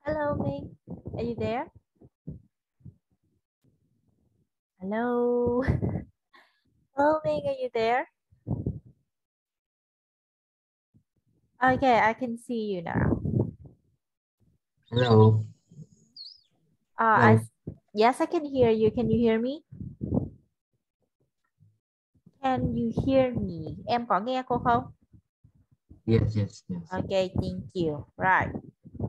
Hello, Ming. Are you there? Hello. Hello, Ming. Are you there? Okay, I can see you now. Hello, Uh, I hello. yes, I can hear you. Can you hear me? Can you hear me? Em có nghe cô không? Yes. Okay, thank you. Right.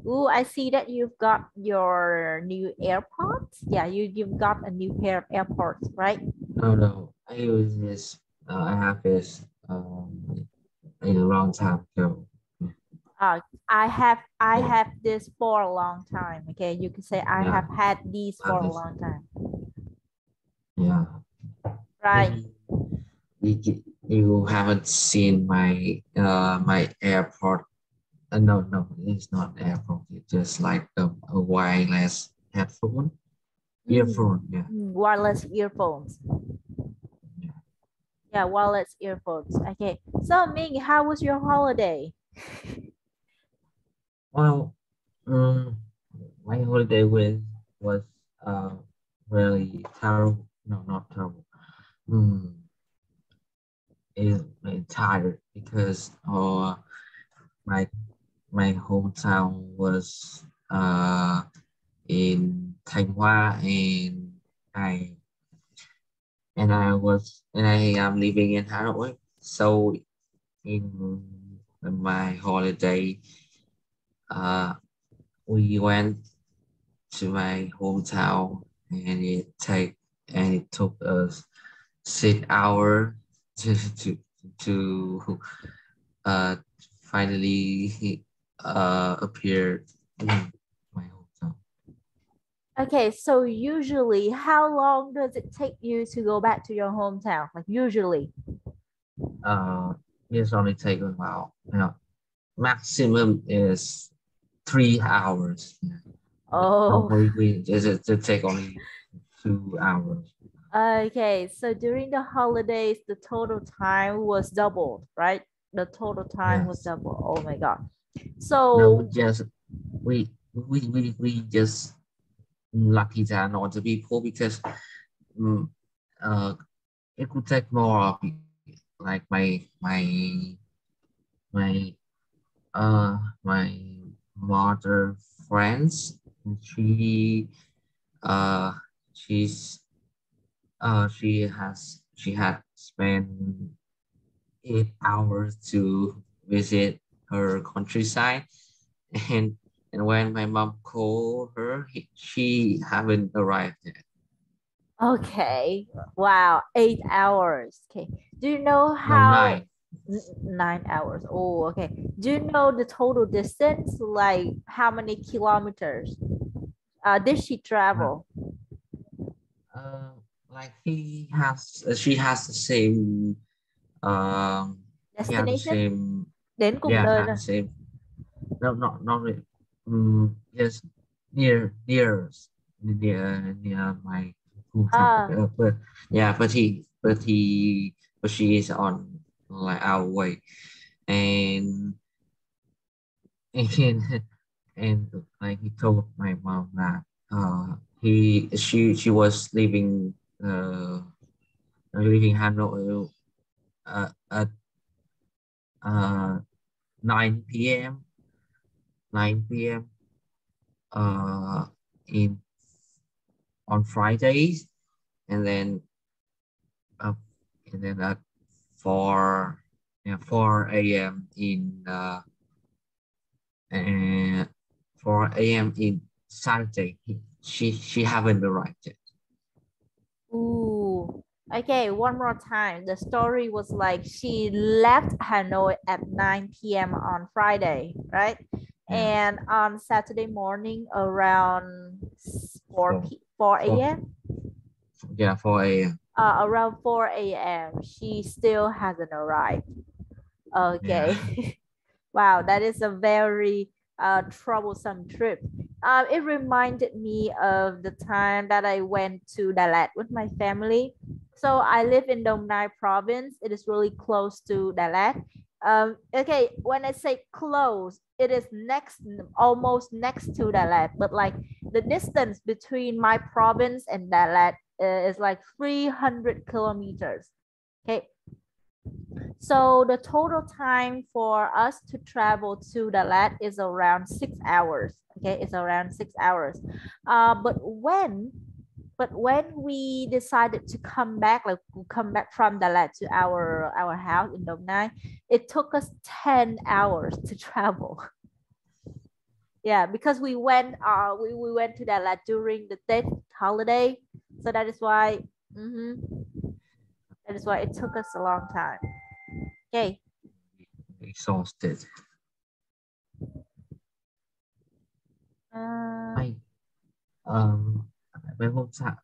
Ooh, I see that you've got your new AirPods. Yeah, you've got a new pair of AirPods, right? No. I use this. I have this in a long time ago. Uh, I Yeah, have this for a long time. Okay, you can say I yeah. have had these I have for a this. long time. Yeah. Right. Maybe you haven't seen my AirPod. No, it's not AirPod. It's just like a wireless headphone, Mm, earphone. Yeah, wireless earphones. yeah. Yeah, wireless earphones. Okay. So Ming, how was your holiday? Well, um, my holiday was uh really terrible. No, not terrible. Mm, is tired because my my hometown was in Thanh and I I am living in Hanoi. So in my holiday, uh, we went to my hometown and it took us 6 hours to to uh finally appeared in my hometown. Okay, so usually how long does it take you to go back to your hometown? Like usually. Uh, it's only take about maximum is 3 hours. Yeah. Oh, Normally we just take only 2 hours. okay. So during the holidays, the total time was doubled, right? The total time was Yes. double. Oh my God. No, So, we just lucky than other people because um, uh it could take more of like my my mother friends. She uh she's she had spent 8 hours to visit her countryside, and when my mom called her, she haven't arrived yet. okay. Wow, 8 hours. Okay. Do you know No, how 9. 9 hours? Oh, okay. Do you know the total distance? Like how many kilometers did she Uh, travel? uh, like she has the same yeah, the Destination? same, Đến cùng yeah, nơi have the thôi. same. No, not really. Just near my hometown. À, But yeah, but she is on like our way, and and and like he told my mom that she was leaving Hanoi at uh 9 p.m. 9 p.m. uh in on Fridays, and then uh, at 4 yeah, 4 a.m. in uh 4 a.m. in Saturday. She haven't arrived yet. ooh. Okay, one more time. The story was like she left Hanoi at 9 p.m. on Friday, right? Yes. And on Saturday morning around 4 4 4 a.m. yeah, 4 a.m. Around 4 a.m. She still hasn't arrived. Yeah. Okay. Wow, that is a very troublesome trip. It reminded me of the time that I went to Dalat with my family. So I live in Dong Nai province. It is really close to Dalat. Okay, when I say close, it is next, almost next to Dalat, but like the distance between my province and Dalat is like 300 kilometers. Okay, so the total time for us to travel to Dalat is around 6 hours. Okay, it's around 6 hours. But when we decided to come back, like come back from Dalat to our house in Dong Nai, it took us 10 hours to travel. Yeah, because we went to Dalat during the Tết holiday, so that is why that is why it took us a long time. Okay. Exhausted. I my hometown,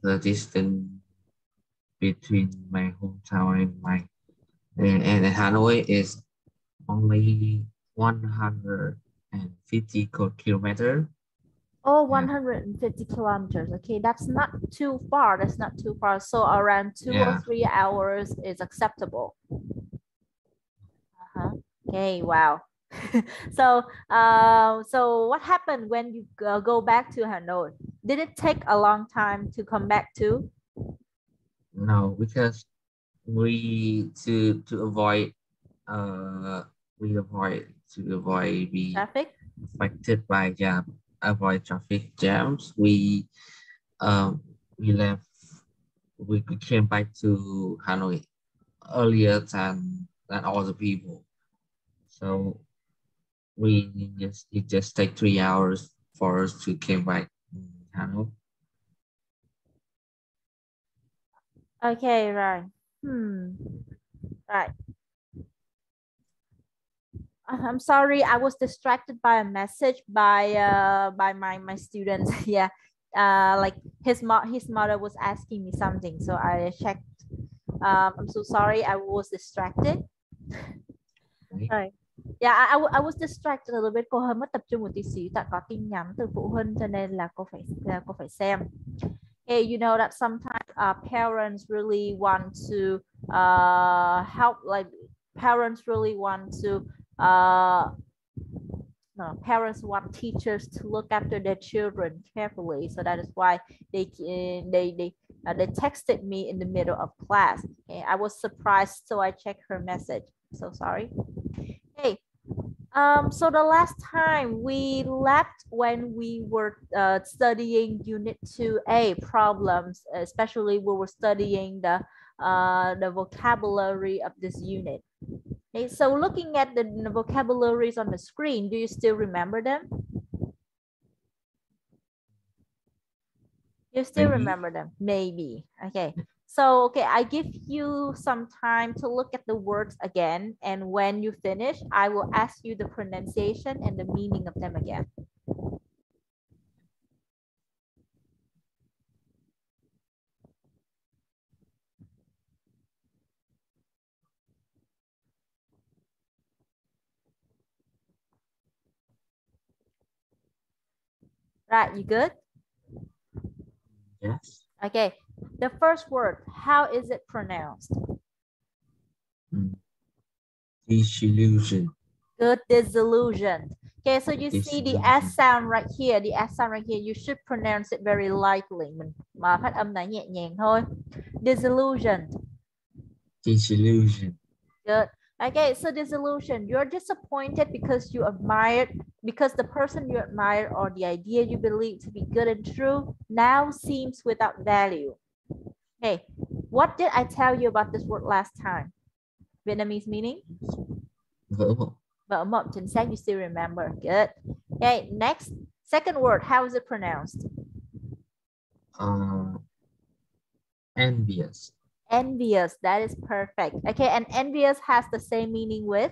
the distance between my hometown and and Hanoi is only 150 kilometer. Oh, Yeah, 150 kilometers. Okay, that's not too far. That's not too far. So around 2 or yeah. 3 hours is acceptable. Uh-huh. Okay, wow. So what happened when you go back to Hanoi? Did it take a long time to come back to No, because we to avoid uh to avoid be traffic? affected by avoid traffic jams. Um we left we came back to Hanoi earlier than all the people. So it just take 3 hours for us to came back in Hanoi. Okay, right. Right. I'm sorry, I was distracted by a message by my students. Yeah. Like his mother was asking me something, so I checked. I'm so sorry, I was distracted. Right? Right. Yeah, I was distracted a little bit. Cô hơi mất tập trung một tí xíu tại có tin nhắn từ phụ huynh cho nên là cô phải xem. Hey, you know that sometimes parents really want to help, like parents really want to no, parents want teachers to look after their children carefully, so that is why they texted me in the middle of class. Okay, I was surprised, so I checked her message. So sorry. Hey, so the last time we left when we were studying Unit 2A problems, especially we were studying the vocabulary of this unit. Okay, so looking at the vocabularies on the screen, do you still remember them? You still Maybe. remember them? Maybe. Okay. So, okay, I give you some time to look at the words again. And when you finish, I will ask you the pronunciation and the meaning of them again. Right, you good? Yes. Okay. The first word, how is it pronounced? Disillusion. Good, disillusioned. Okay, so you see the S Disillusion. sound right here, the S sound right here, you should pronounce it very lightly. Mình mà phát âm này nhẹ nhàng thôi. Disillusioned. Disillusion. Good. Okay, so disillusion, you're disappointed because the person you admire or the idea you believe to be good and true now seems without value. Okay, what did I tell you about this word last time? Vietnamese meaning? Vỡ mộng. Vỡ mộng, chính xác, you still remember. Good. Okay, next, second word, how is it pronounced? Envious. Envious, that is perfect. Okay, and envious has the same meaning with?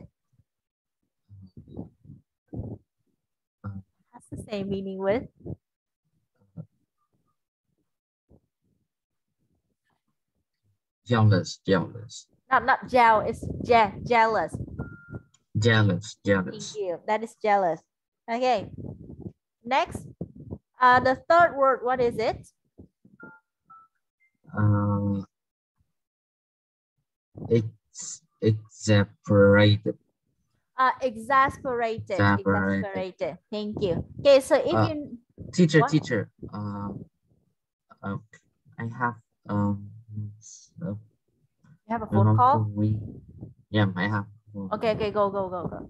Has the same meaning with? Jealous. Jealous. Not jealous, it's jealous. Jealous. Thank Jealous. you. That is jealous. Okay. Next, the third word, what is it? Uh, exasperated. Exasperated. Exasperated. Exasperated. Thank you. Okay, so if Uh, you teacher, what? teacher. Uh, I have uh, You have a my phone mom call? told me. Yeah, I have. Okay, okay, go, go, go, go.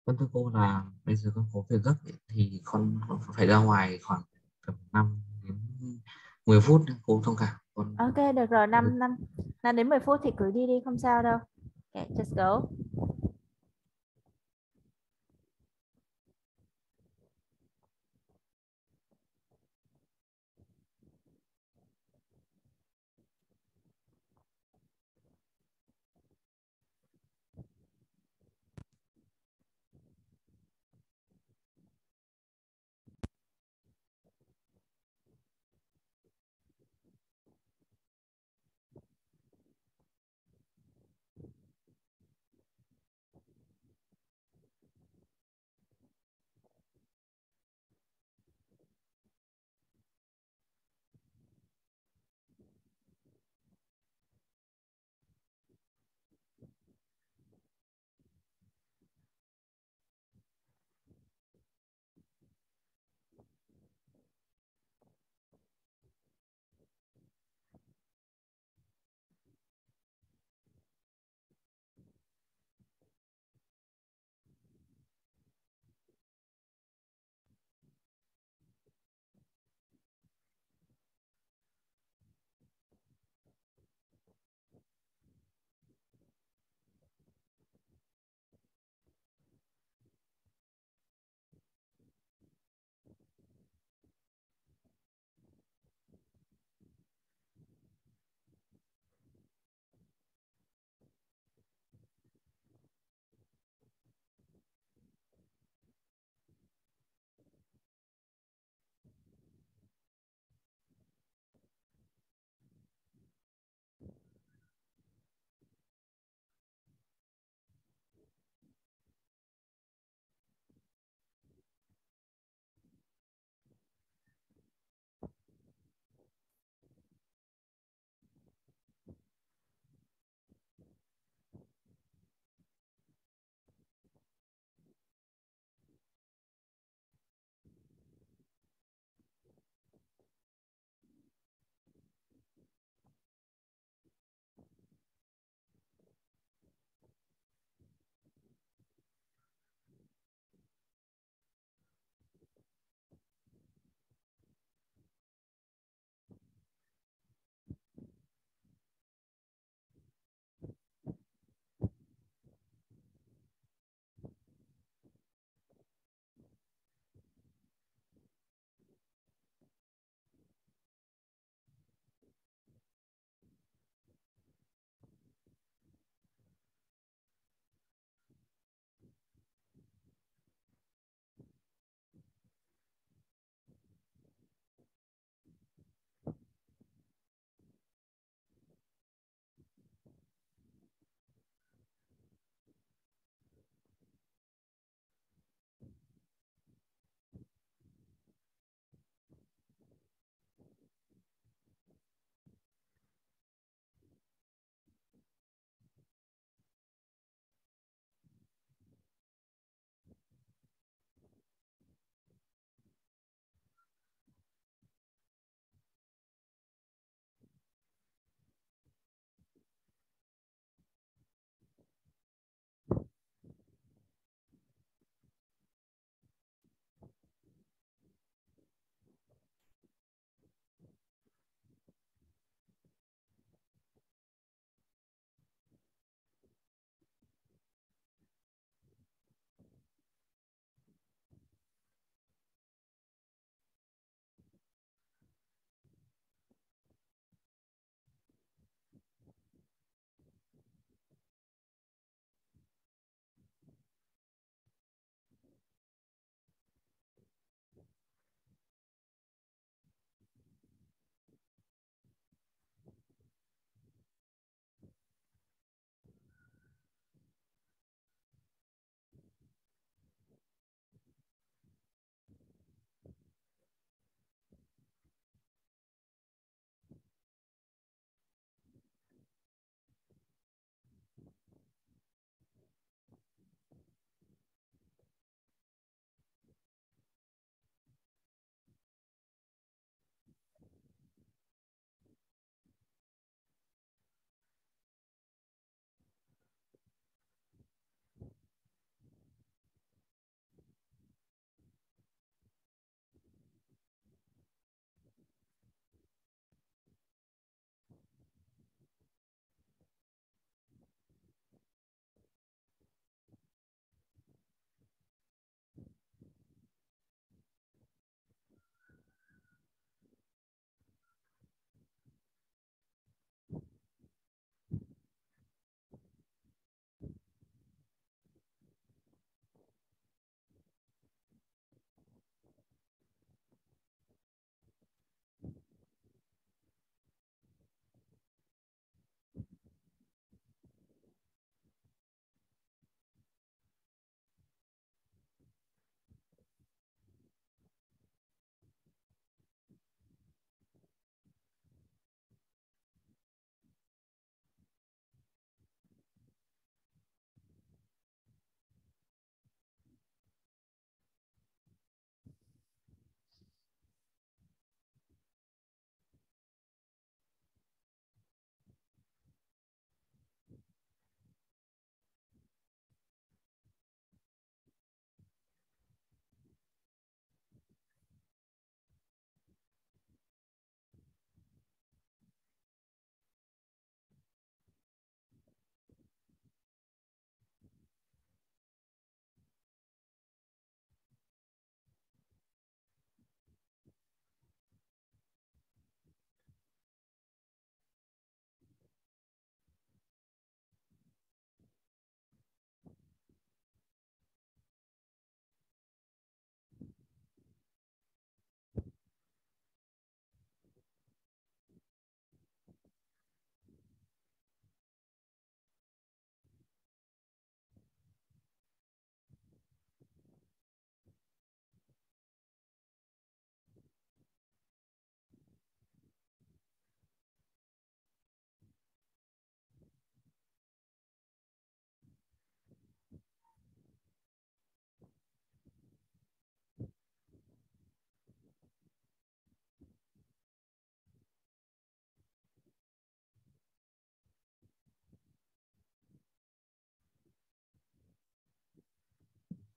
Vâng thưa cô là bây giờ con có việc gấp ấy, thì con phải ra ngoài khoảng tầm 5 đến 10 phút nữa. Cô thông cảm con. Ok, được rồi, 5 đến 10 phút thì cứ đi đi, không sao đâu. Okay, just go.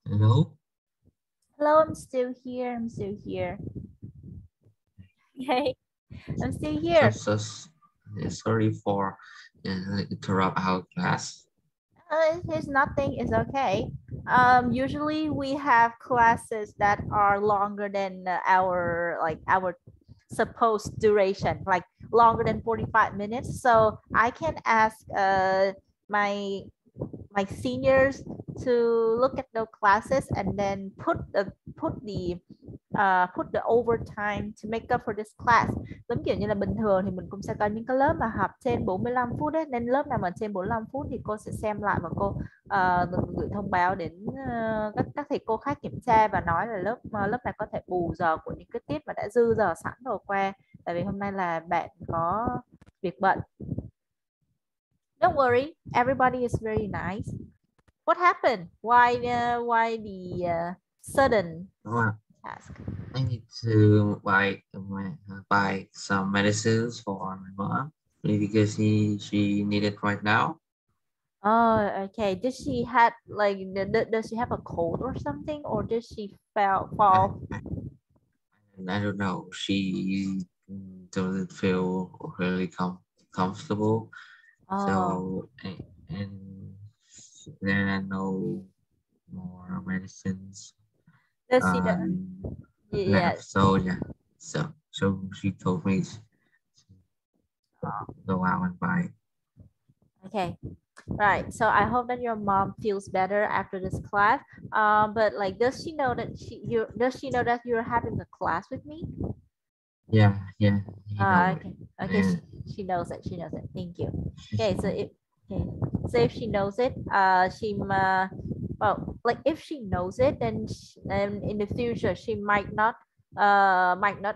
Hello? Hello, I'm still here. I'm still here. Okay, I'm still So, here. so sorry for interrupt our class. It's nothing. It's okay. Usually we have classes that are longer than our supposed duration, like longer than 45 minutes. So I can ask my my seniors to look at those classes and then put the overtime to make up for this class. Giống kiểu như là bình thường thì mình cũng sẽ có những cái lớp mà học trên 45 phút đấy, nên lớp nào mà trên 45 phút thì cô sẽ xem lại và cô gửi thông báo đến các thầy cô khác kiểm tra và nói là lớp này có thể bù giờ của những cái tiết mà đã dư giờ sẵn rồi qua, tại vì hôm nay là bạn có việc bận. Don't worry, everybody is very nice. What happened? Why the sudden Well, task? I need to buy some medicines for my mom because she need it right now. Oh, okay. Did she had like does she have a cold or something, or did she I, fall? I don't know. She doesn't feel really comfortable. Oh, So and then I know more medicines does she? um Yeah. left. So yeah. So she told me to go out and buy. Okay. Right. So I hope that your mom feels better after this class. But like, does she know that does she know that you're having a class with me? Yeah, yeah, you know it. Okay. Okay. And She knows it. She knows it. Thank you. she's Okay. Okay. So if she knows it, well, like if she knows it, then in the future she might not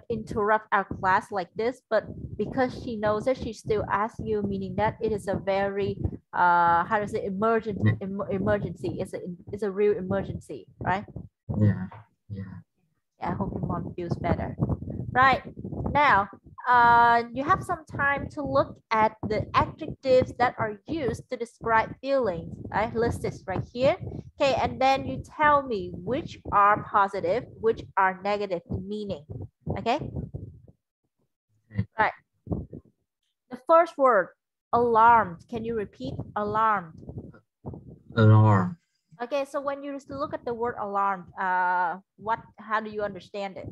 interrupt our class like this. But because she knows it, she still asks you, meaning that it is a very how to say emergency. It's a real emergency, right? yeah, yeah. Yeah, I hope your mom feels better. Right now, you have some time to look at the adjectives that are used to describe feelings. I list this right here. Okay, and then you tell me which are positive, which are negative in meaning. Okay, Okay. right. The first word, alarmed. Can you repeat alarmed? Alarm, Okay, so when you look at the word alarmed, how do you understand it?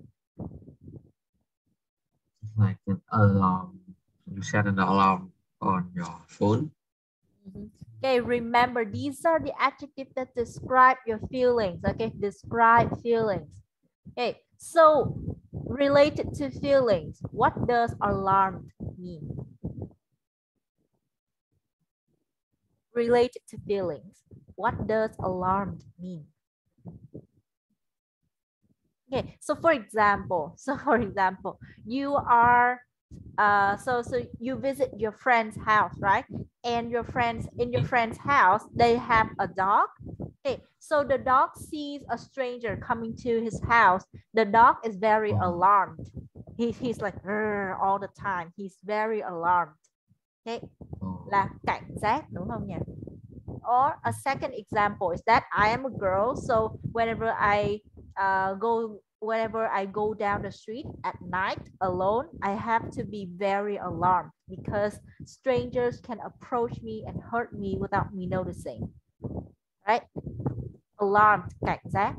like an alarm. You set an alarm on your phone. Okay, remember these are the adjectives that describe your feelings. Okay, describe feelings. Okay, so related to feelings, what does alarmed mean? Related to feelings, what does alarmed mean? Okay, so for example, you are so you visit your friend's house, right? And in your Okay. friend's house, they have a dog. Okay, so the dog sees a stranger coming to his house. The dog is very Oh, alarmed. He's like all the time. He's very alarmed. Okay, oh, là cảnh giác đúng không nhỉ? Or a second example is that I am a girl, so whenever I go down the street at night alone, I have to be very alarmed because strangers can approach me and hurt me without me noticing. Right? Alarmed, cảnh giác.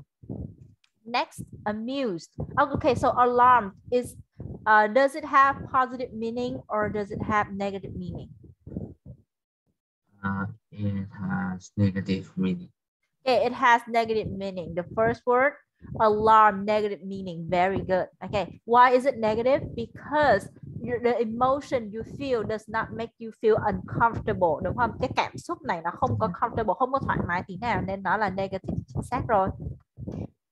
Next, amused. Okay, so alarmed is does it have positive meaning or does it have negative meaning? it has negative meaning. Okay, it has negative meaning. The first word, alarm, negative meaning. Very good. Okay, why is it negative? Because the emotion you feel does not make you feel uncomfortable, đúng không? Cái cảm xúc này nó không có comfortable, không có thoải mái tí nào nên nó là negative. Chính xác rồi.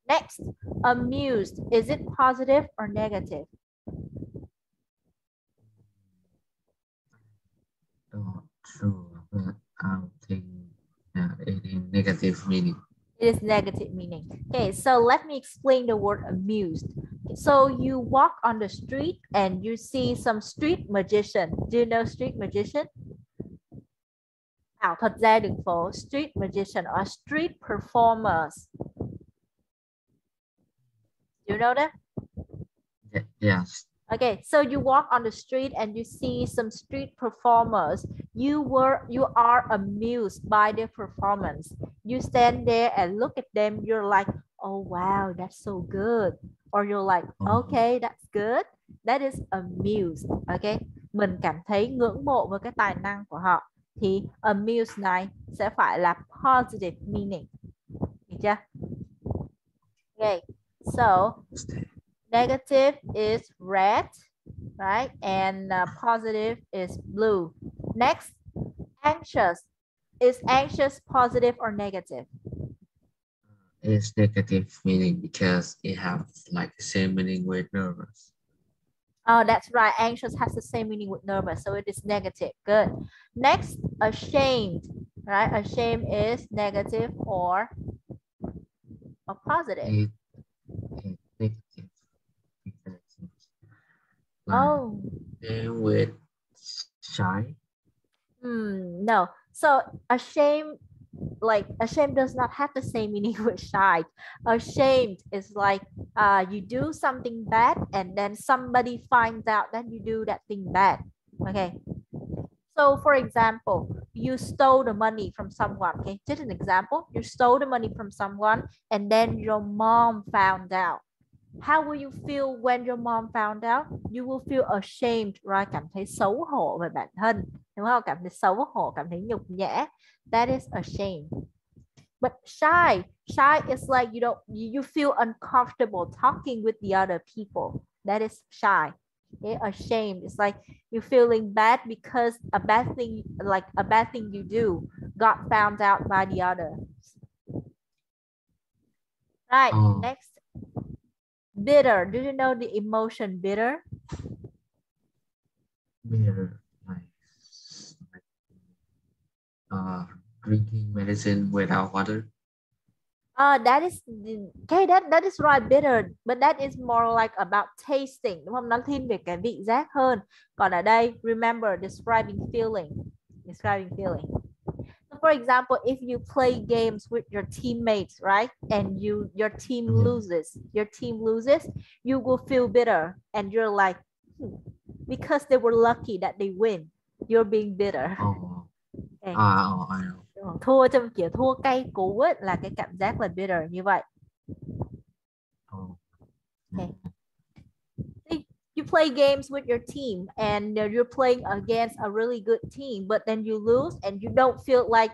Next, amused. Is it positive or negative? Not true, but I'll think it is negative meaning. It is negative meaning. Okay, so let me explain the word amused. So you walk on the street and you see some street magician. Do you know street magician? Ảo thuật ra đường phố, street magician or street performers. Do you know that? Yes. Okay, so you walk on the street and you see some street performers. You are amused by their performance. You stand there and look at them. You're like, oh wow, that's so good. Or you're like, okay, that's good. That is amused. Okay, mình cảm thấy ngưỡng mộ với cái tài năng của họ. Thì amused này sẽ phải là positive meaning. Được chưa? Okay, so negative is red, right? And positive is blue. Next, anxious. Is anxious positive or negative? It's negative meaning because it has like the same meaning with nervous. Oh, that's right. Anxious has the same meaning with nervous, so it is negative. Good. Next, ashamed, right? Ashamed is negative or positive. It's negative because like Oh. same with shy. No. So ashamed, like ashamed does not have the same meaning with shy. Ashamed is like you do something bad and then somebody finds out that you do that thing bad. Okay. So for example, you stole the money from someone. Okay, just an example. You stole the money from someone and then your mom found out. How will you feel when your mom found out? You will feel ashamed, right? Cảm thấy xấu hổ về bản thân, đúng không? Cảm thấy xấu hổ, cảm thấy nhục nhã. That is ashamed. But shy is like you feel uncomfortable talking with the other people. That is shy. Okay? Ashamed is like you're feeling bad because a bad thing you do got found out by the others. Right. Next. Bitter. Do you know the emotion bitter? Bitter, like drinking medicine without water. That is okay. That is right, bitter, but that is more like about tasting, đúng không? Nó thiên về cái vị giác hơn. Còn ở đây, remember describing feeling. Describing feeling. So for example, if you play games with your teammates, right, and your team loses, you will feel bitter, and you're like, because they were lucky that they win, you're being bitter. Okay. I know. Thua trong kiểu thua cay cú ấy, là cái cảm giác là bitter như vậy. Okay. You play games with your team and you're playing against a really good team, but then you lose and you don't feel like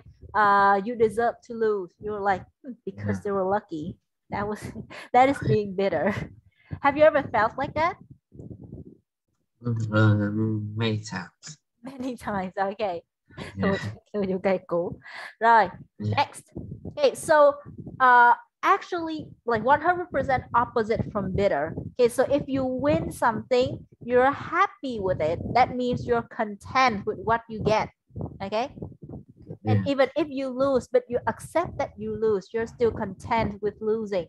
you deserve to lose. You're like, because they were lucky. That is being bitter. Have you ever felt like that? Many times. Many times. Okay. Right. Next. Okay, so actually like 100% opposite from bitter. Okay, so if you win something, you're happy with it. That means you're content with what you get. Okay. And even if you lose, but you accept that you lose, you're still content with losing.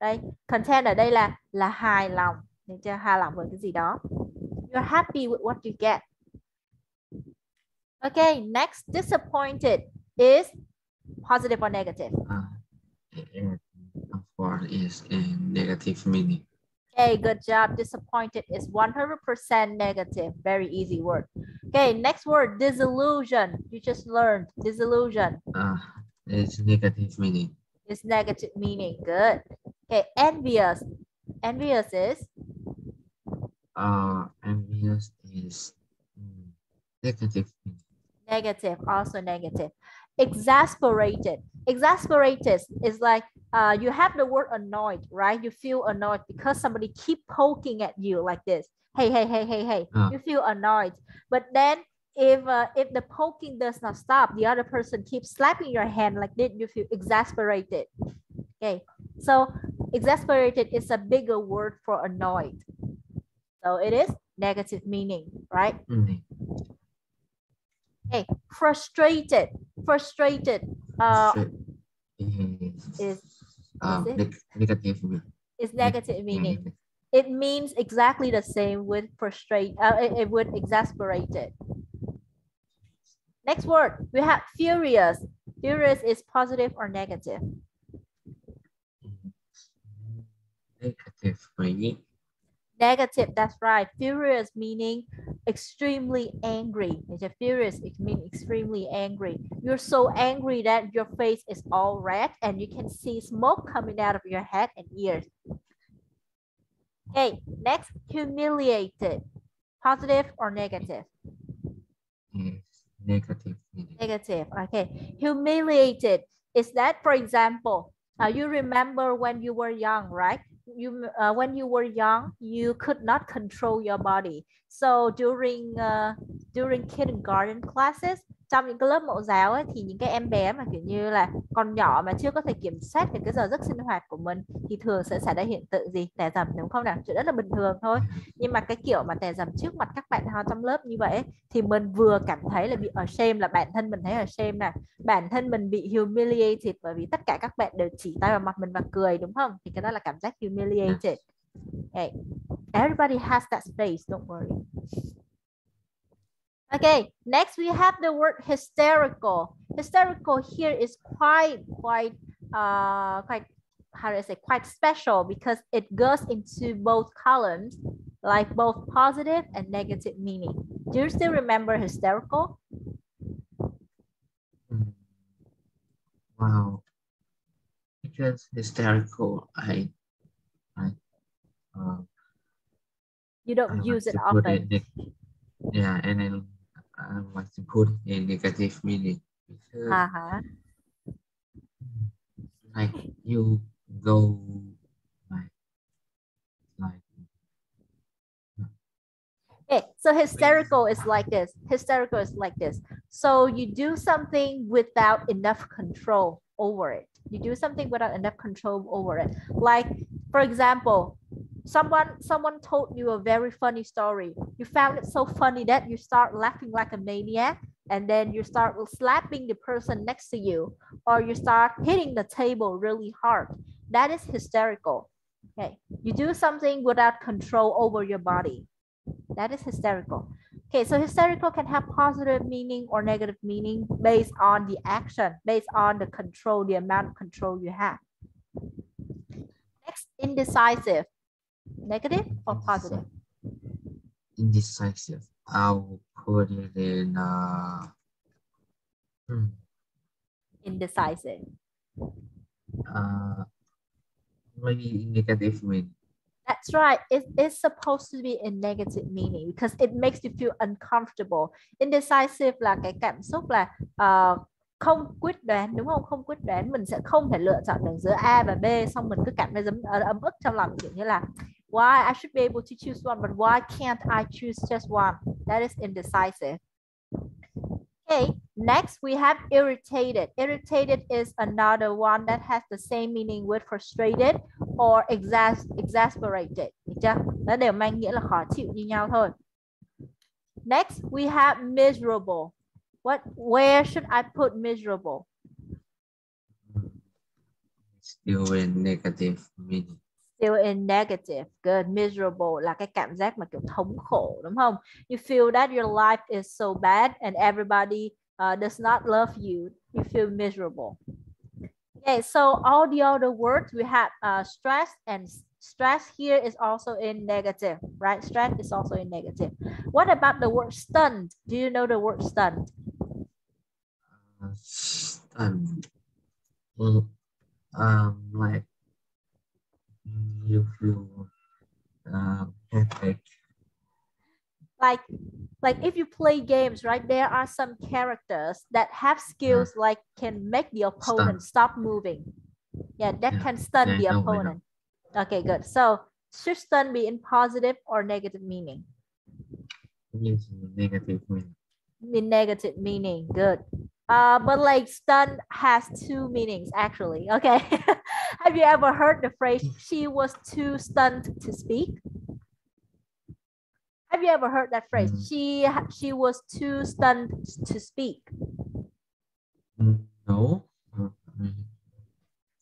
Right? Content ở đây là hài lòng. Được chưa? Hài lòng với cái gì đó. You're happy with what you get. Okay, next, disappointed is positive or negative? Of course, is a negative meaning. Okay, good job. Disappointed is 100% negative. Very easy word. Okay, next word, disillusion. You just learned disillusion. It's negative meaning. It's negative meaning. Good. Okay, envious. Envious is? Envious is negative meaning. Negative, also negative. Exasperated. Exasperated is like you have the word annoyed, right? You feel annoyed because somebody keep poking at you like this. Hey. You feel annoyed. But then if the poking does not stop, the other person keeps slapping your hand like this, you feel exasperated. Okay. So exasperated is a bigger word for annoyed. So it is negative meaning, right? Okay, frustrated. Frustrated is negative meaning. Is negative meaning. It means exactly the same with frustrate. It would exasperated. Next word, we have furious. Furious is positive or negative? Negative meaning. Negative, that's right. Furious meaning extremely angry. It's a furious, it means extremely angry. You're so angry that your face is all red and you can see smoke coming out of your head and ears. Okay, next, humiliated. Positive or negative? Yes, negative meaning. Negative. Okay, humiliated is that, for example, you remember when you were young, right? When you were young, you could not control your body. So during kindergarten classes, trong những cái lớp mẫu giáo ấy, thì những cái em bé mà kiểu như là còn nhỏ mà chưa có thể kiểm soát được cái giờ giấc sinh hoạt của mình thì thường sẽ xảy ra hiện tượng gì? Tè dầm, đúng không nào? Chuyện rất là bình thường thôi. Nhưng mà cái kiểu mà tè dầm trước mặt các bạn trong lớp như vậy thì mình vừa cảm thấy là bị ashamed, là bản thân mình thấy ashamed nè, bản thân mình bị humiliated bởi vì tất cả các bạn đều chỉ tay vào mặt mình và cười, đúng không? Thì cái đó là cảm giác humiliated. Okay. Everybody has that space, don't worry. Okay, next we have the word hysterical. Hysterical here is quite how do I say, quite special because it goes into both columns, like both positive and negative meaning. Do you still remember hysterical? Wow. Because hysterical, You don't I use want it to put often. it, yeah, and then I want to put a negative meaning because like you go like Okay, so hysterical is like this. Hysterical is like this. So you do something without enough control over it. You do something without enough control over it. Like, for example, someone told you a very funny story. You found it so funny that you start laughing like a maniac, and then you start slapping the person next to you, or you start hitting the table really hard. That is hysterical. Okay, you do something without control over your body. That is hysterical. Okay, so hysterical can have positive meaning or negative meaning based on the action, based on the control, the amount of control you have. Next, indecisive. Negative or positive? Indecisive. I'll put it in Indecisive. Maybe negative meaning. That's right. It is supposed to be a negative meaning because it makes you feel uncomfortable. Indecisive là cái cảm xúc là không quyết đoán, đúng không? Không quyết đoán, mình sẽ không thể lựa chọn được giữa A và B, xong mình cứ cảm thấy ấm ức trong lòng, kiểu như là why I should be able to choose one, but why can't I choose just one? That is indecisive. Okay, next we have irritated. Irritated is another one that has the same meaning with frustrated or exasperated. Được chưa? Nó đều mang nghĩa là khó chịu như nhau thôi. Next we have miserable. Where should I put miserable? Still in negative meaning. Still in negative. Good. Miserable là cái cảm giác mà kiểu thống khổ, đúng không? You feel that your life is so bad and everybody does not love you. You feel miserable. Okay, so all the other words we have stress, and stress here is also in negative, right? Stress is also in negative. What about the word stunned? Do you know the word stunned? Stunned. Well, like you feel headache. Like if you play games, right, there are some characters that have skills like can make the opponent stop moving. Yeah, that can stun the opponent. Okay, good. So should stun be in positive or negative meaning? Yes, negative meaning. In negative meaning. Good. But like stun has two meanings actually. Okay. Have you ever heard the phrase she was too stunned to speak? Have you ever heard that phrase? She was too stunned to speak. No.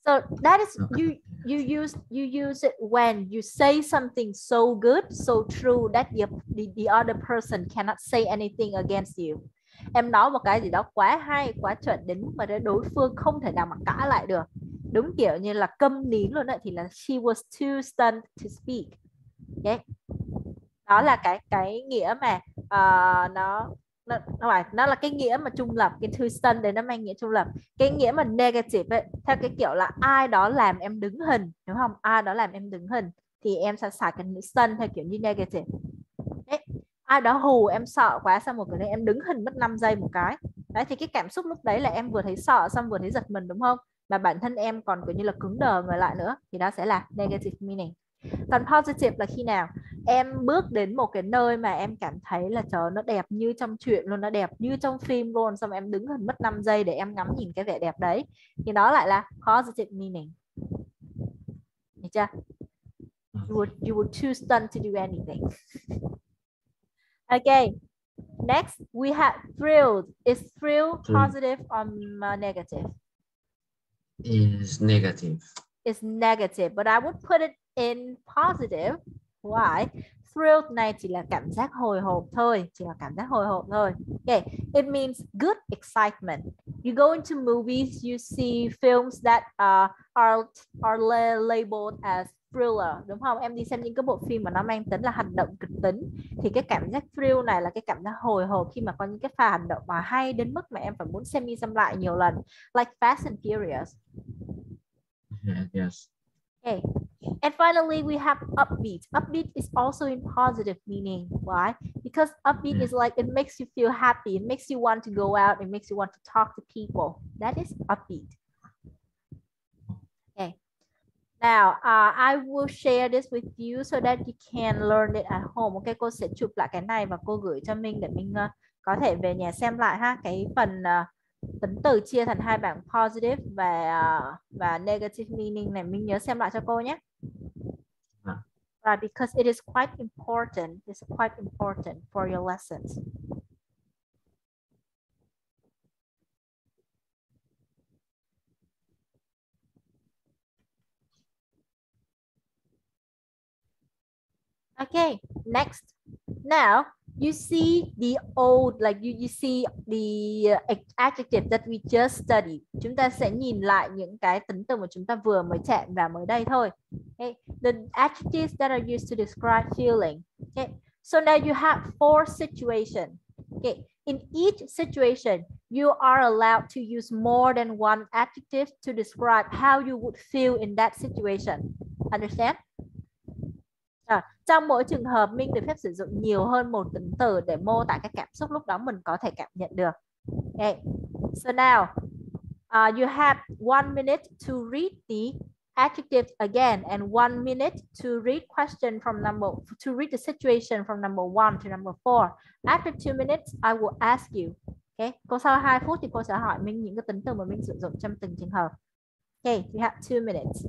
So that is you use it when you say something so good, so true that the other person cannot say anything against you. Em nói một cái gì đó quá hay, quá chuẩn đến mức mà đối phương không thể nào mà cãi lại được. đúng kiểu như là câm nín luôn đấy, thì là she was too stunned to speak. Okay. Đó là cái nghĩa mà nó là cái nghĩa mà trung lập, cái too stunned đấy nó mang nghĩa trung lập. Cái nghĩa mà negative ấy, theo cái kiểu là ai đó làm em đứng hình, đúng không, ai đó làm em đứng hình, thì em sẽ xài cái nghĩa stunned theo kiểu như negative. Đấy. Ai đó hù em sợ quá, xong một cái em đứng hình mất 5 giây một cái. Đấy, thì cái cảm xúc lúc đấy là em vừa thấy sợ xong vừa thấy giật mình, đúng không, mà bản thân em còn kiểu như là cứng đờ người lại nữa, thì đó sẽ là negative meaning. Còn positive là khi nào em bước đến một cái nơi mà em cảm thấy là trời, nó đẹp như trong truyện luôn, nó đẹp như trong phim luôn, xong em đứng hình mất 5 giây để em ngắm nhìn cái vẻ đẹp đấy, thì đó lại là positive meaning. Được chưa? You were too stunned to do anything. Okay, next we have thrilled. Is thrill True. positive or negative? Is negative. It's negative, but I would put it in positive. Why? Thrilled này chỉ là cảm giác hồi hộp thôi, chỉ là cảm giác hồi hộp thôi. Okay, it means good excitement. You go into movies, you see films that are labeled as thriller, đúng không? Em đi xem những cái bộ phim mà nó mang tính là hành động kịch tính, thì cái cảm giác thrill này là cái cảm giác hồi hộp khi mà có những cái pha hành động mà hay đến mức mà em phải muốn xem đi xem lại nhiều lần, like Fast and Furious. Yes. Okay. And finally, we have upbeat. Upbeat is also in positive meaning. Why? Because upbeat is like, it makes you feel happy. It makes you want to go out. It makes you want to talk to people. That is upbeat. Okay. Now, I will share this with you so that you can learn it at home. Okay, cô sẽ chụp lại cái này và cô gửi cho Minh để Minh có thể về nhà xem lại ha. Cái phần tính từ chia thành hai bảng positive và negative meaning này, Minh nhớ xem lại cho cô nhé. Right, because it is quite important. It's quite important for your lessons. Okay, next. Now you see the old, like you see the adjective that we just studied. Chúng ta sẽ nhìn lại những cái tính từ mà chúng ta vừa mới chạm vào mới đây thôi. Okay, the adjectives that are used to describe feeling. Okay, so now you have 4 situations. Okay, in each situation, you are allowed to use more than one adjective to describe how you would feel in that situation. Understand? Trong mỗi trường hợp Minh được phép sử dụng nhiều hơn một tính từ để mô tả cái cảm xúc lúc đó mình có thể cảm nhận được. Okay. So now you have 1 minute to read the adjectives again and 1 minute to read question from to read the situation from number 1 to number 4. After 2 minutes, I will ask you. Okay. Cô sau 2 phút thì cô sẽ hỏi Minh những cái tính từ mà Minh sử dụng trong từng trường hợp. Okay, you have 2 minutes.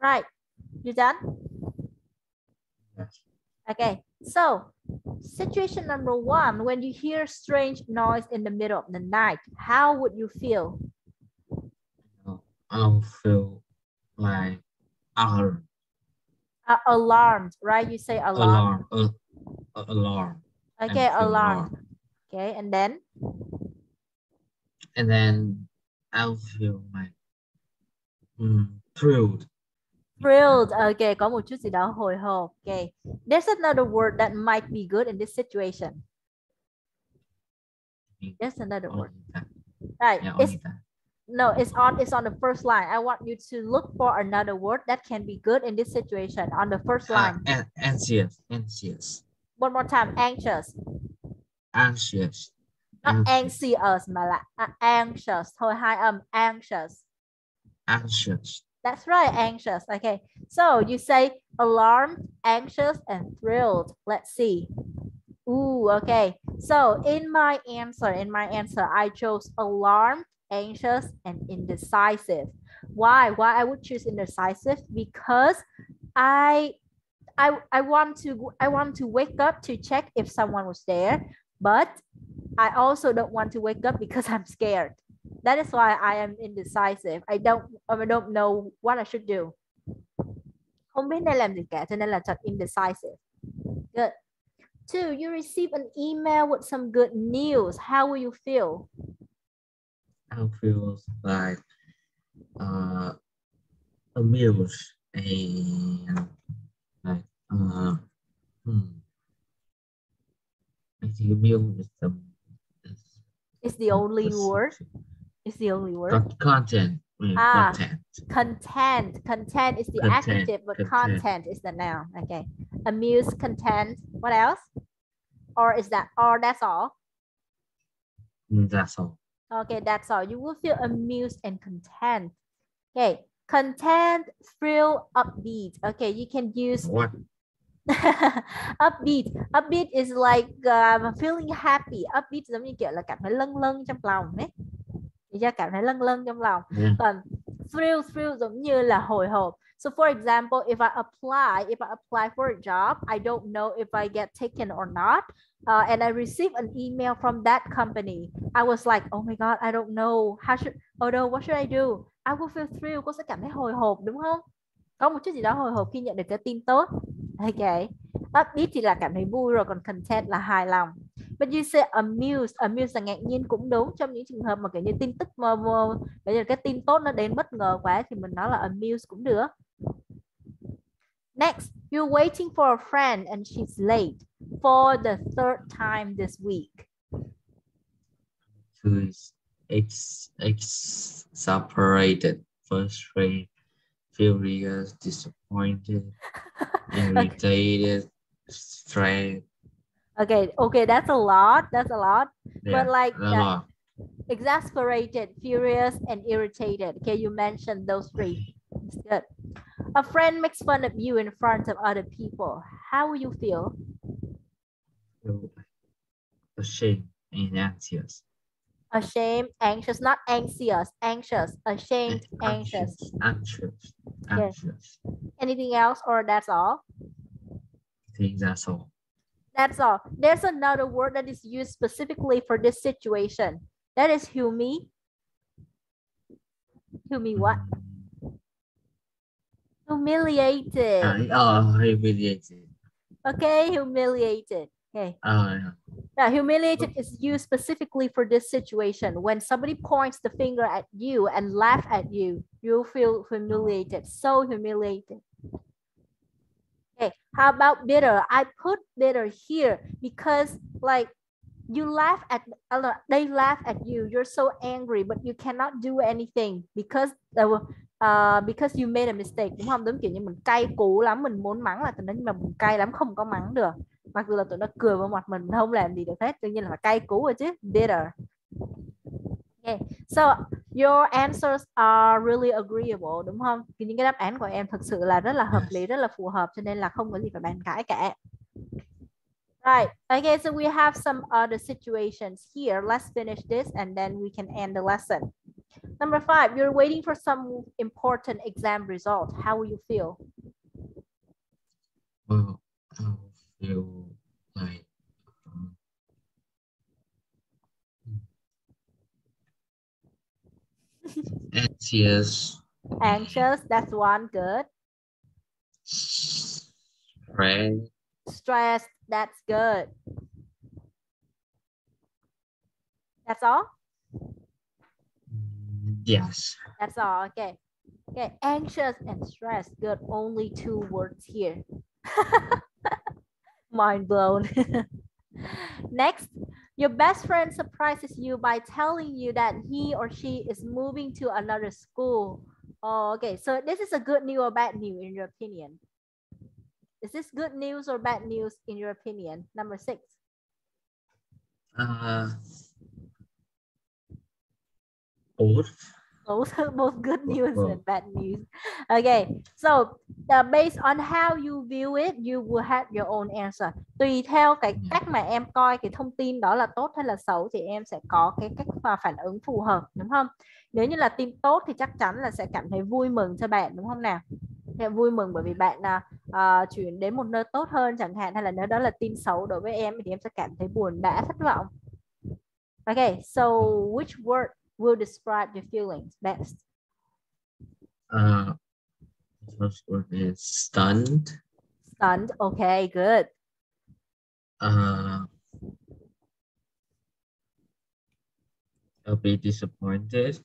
Right. You done? Yes. Okay. So, situation number 1, when you hear strange noise in the middle of the night, how would you feel? I'll feel like alarm, Alarmed, right? You say alarmed. alarm, alarm, Okay, and feel alarmed. alarm, Okay, and then and then I'll feel like thrilled. thrilled. Okay, có một chút gì đó hồi hộp. Okay. There's another word that might be good in this situation. There's another word. Only that. Right. Yeah, It's only that. no, it's on the first line. I want you to look for another word that can be good in this situation on the first line. Anxious, anxious, One more time. Anxious. anxious, Not anxious, anxious mà là anxious. Thôi hai âm anxious. anxious. That's right, anxious. Okay. So you say alarmed, anxious, and thrilled. Let's see. Ooh, okay. So in my answer, I chose alarmed, anxious, and indecisive. Why? Why I would choose indecisive? Because I I want to wake up to check if someone was there, but I also don't want to wake up because I'm scared. That is why I am indecisive. I don't know what I should do. Không biết nên làm gì cả, cho nên là chọn indecisive. Good. 2, you receive an email with some good news. How will you feel? I'll feel like amused and like I think amused is the It's the only word. It's the only word. content. Content. Content is the Content, adjective, but content is the noun. Okay. Amuse, content. What else? Or that's all? That's all. Okay, that's all. You will feel amused and content. Okay. Content, thrill, upbeat. Okay, you can use What? upbeat. Upbeat is like feeling happy. Upbeat giống như kiểu là cảm thấy lâng lâng trong lòng đấy. Thì ra cảm thấy lâng lâng trong lòng. Còn thrill giống như là hồi hộp. So for example, if I apply for a job, I don't know if I get taken or not. And I received an email from that company. I was like, oh my God, I don't know. What should I do? I will feel thrilled. Cô sẽ cảm thấy hồi hộp đúng không? Có một chút gì đó hồi hộp khi nhận được cái tin tốt. Okay. Upbeat thì là cảm thấy vui rồi, còn content là hài lòng. But you say amused là ngạc nhiên cũng đúng. Trong những trường hợp mà kiểu như tin tức mà cái tin tốt nó đến bất ngờ quá thì mình nói là amused cũng được. Next, you're waiting for a friend and she's late for the 3rd time this week. Who is exasperated, frustrated, furious, disappointed, irritated, stressed. Okay, that's a lot. Yeah, But like a lot. Exasperated, furious, and irritated. Okay, you mentioned those 3. It's good. A friend makes fun of you in front of other people. How will you feel? Feel ashamed and anxious. Ashamed, anxious, not anxious, anxious, ashamed, anxious. Anxious. Anything else, or that's all? I think that's all. That's all. There's another word that is used specifically for this situation. That is humiliated. What? Humiliated. Humiliated. Okay, humiliated. Okay. Yeah. Now, humiliated is used specifically for this situation. When somebody points the finger at you and laugh at you, you feel humiliated. So humiliated. Okay, how about bitter? I put bitter here because like you laugh at, they laugh at you. You're so angry, but you cannot do anything because you made a mistake, đúng không? Đúng kiểu như mình cay cú lắm, mình muốn mắng là tụi nó, nhưng mà mình cay lắm không có mắng được. Mặc dù là tụi nó cười vào mặt mình không làm gì được hết, tự nhiên là cay cú rồi chứ. Bitter. Okay, so your answers are really agreeable, đúng không? Những cái đáp án của em thực sự là rất là hợp lý, rất là phù hợp, cho nên là không có gì phải bàn cãi cả. Right. Okay, so we have some other situations here. Let's finish this and then we can end the lesson. Number 5, you're waiting for some important exam result. How will you feel? Well, I'll feel like anxious, Anxious, that's one. Good. stressed. Stressed, that's good. That's all? Yes. That's all. Okay. Okay. Anxious and stressed. Good. Only 2 words here. Mind blown. Next, your best friend surprises you by telling you that he or she is moving to another school. Oh, okay. So this is a good news or bad news in your opinion? Is this good news or bad news in your opinion? Number 6. Both. Both good news Both. and bad news. Okay, so based on how you view it, you will have your own answer. Tùy theo cái cách mà em coi cái thông tin đó là tốt hay là xấu thì em sẽ có cái cách mà phản ứng phù hợp, đúng không? Nếu như là tin tốt thì chắc chắn là sẽ cảm thấy vui mừng cho bạn, đúng không nào? Thì vui mừng bởi vì bạn chuyển đến một nơi tốt hơn chẳng hạn, hay là nếu đó là tin xấu đối với em thì em sẽ cảm thấy buồn bã, thất vọng. Okay, so which word will describe your feelings best? The first word is stunned. Stunned. Okay, good. A bit disappointed.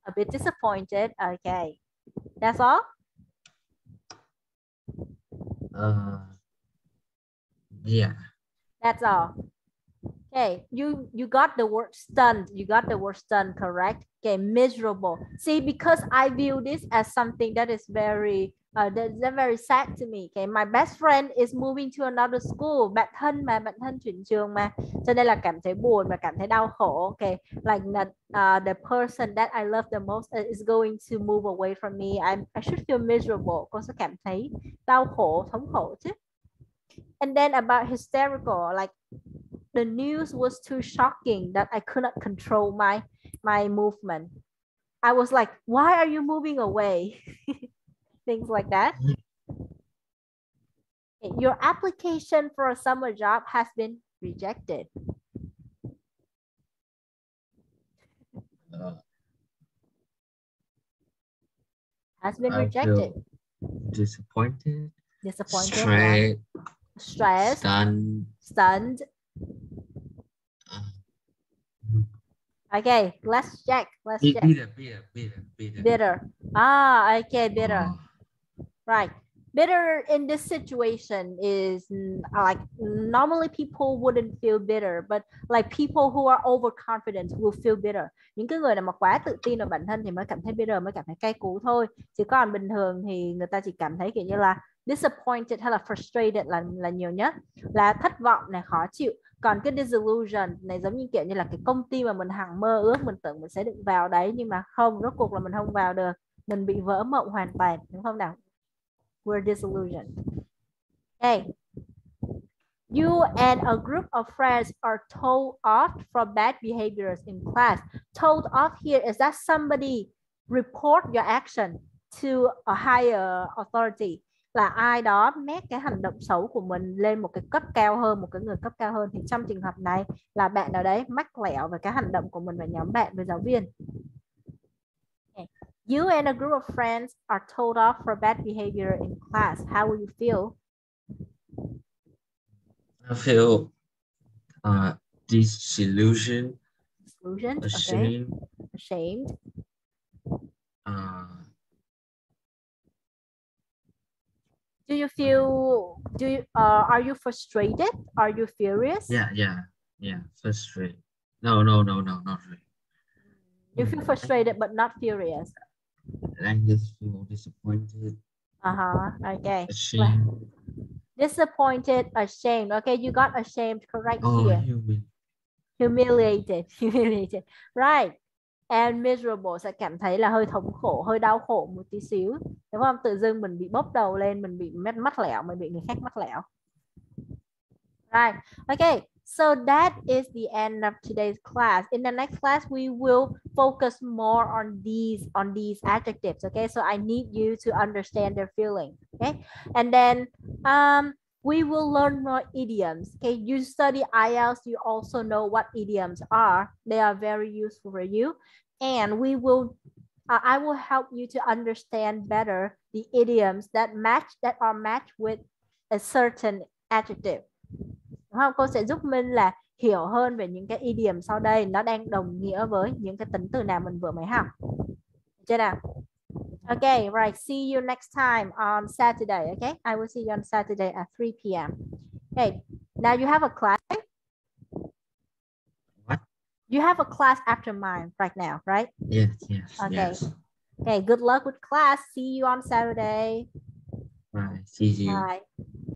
A bit disappointed. Okay, that's all. Yeah. That's all. Okay, you got the word stunned. You got the word stunned, correct? Okay, miserable. See, because I view this as something that is very that's very sad to me. Okay, my best friend is moving to another school. Bạn thân mà, bạn thân chuyển trường mà, cho nên là cảm thấy buồn và cảm thấy đau khổ. Okay, like the person that I love the most is going to move away from me. I should feel miserable. Cô sẽ cảm thấy đau khổ, thống khổ chứ. And then about hysterical, like the news was too shocking that I could not control my movement. I was like, why are you moving away? Things like that. Your application for a summer job has been rejected. Has been rejected. Disappointed. Disappointed. Stressed. Stunned. Okay, let's check. Let's check. Bitter. Ah, okay, bitter. Right. Bitter in this situation is like normally people wouldn't feel bitter, but like people who are overconfident will feel bitter. Những cái người nào mà quá tự tin vào bản thân thì mới cảm thấy bitter, mới cảm thấy cay cú thôi. Chứ còn bình thường thì người ta chỉ cảm thấy kiểu như là disappointed hay là frustrated là nhiều nhất, là thất vọng này, khó chịu. Còn cái disillusion này giống như kiểu như là cái công ty mà mình hằng mơ ước, mình tưởng mình sẽ được vào đấy nhưng mà không, rốt cuộc là mình không vào được, mình bị vỡ mộng hoàn toàn, đúng không nào? We're disillusioned. Hey, you and a group of friends are told off for bad behaviors in class. Told off here is that somebody report your action to a higher authority. Là ai đó mét cái hành động xấu của mình lên một cái cấp cao hơn, một cái người cấp cao hơn. Thì trong trường hợp này là bạn nào đấy mắc lẻo về cái hành động của mình và nhóm bạn với giáo viên. Okay. You and a group of friends are told off for bad behavior in class. How will you feel? I feel disillusioned. Disillusioned. Ashamed. Okay. Ashamed. Do you feel? Are you frustrated? Are you furious? Yeah. Frustrated. No, not really. You feel frustrated but not furious. I just feel disappointed. Okay. Ashamed. Disappointed, ashamed. Okay, you got ashamed correct here. Humiliated. Right. And miserable sẽ cảm thấy là hơi thống khổ, hơi đau khổ một tí xíu, đúng không? Tự dưng mình bị bốc đầu lên, mình bị mắc lẻo, mình bị người khác mắc lẻo. Right. Okay. So that is the end of today's class. In the next class, we will focus more on these adjectives. Okay, so I need you to understand their feeling. Okay, and then we will learn more idioms. Okay, you study IELTS, you also know what idioms are. They are very useful for you, and we will. I will help you to understand better the idioms that are matched with a certain adjective. Đúng không? Cô sẽ giúp Minh là hiểu hơn về những cái idiom sau đây nó đang đồng nghĩa với những cái tính từ nào mình vừa mới học. Chưa nào? Okay, right. See you next time on Saturday. Okay, I will see you on Saturday at 3 p.m. Okay, now you have a class. What? You have a class after mine right now, right? Yes, yes, Okay. yes. Okay, good luck with class. See you on Saturday. Bye. See you. Bye.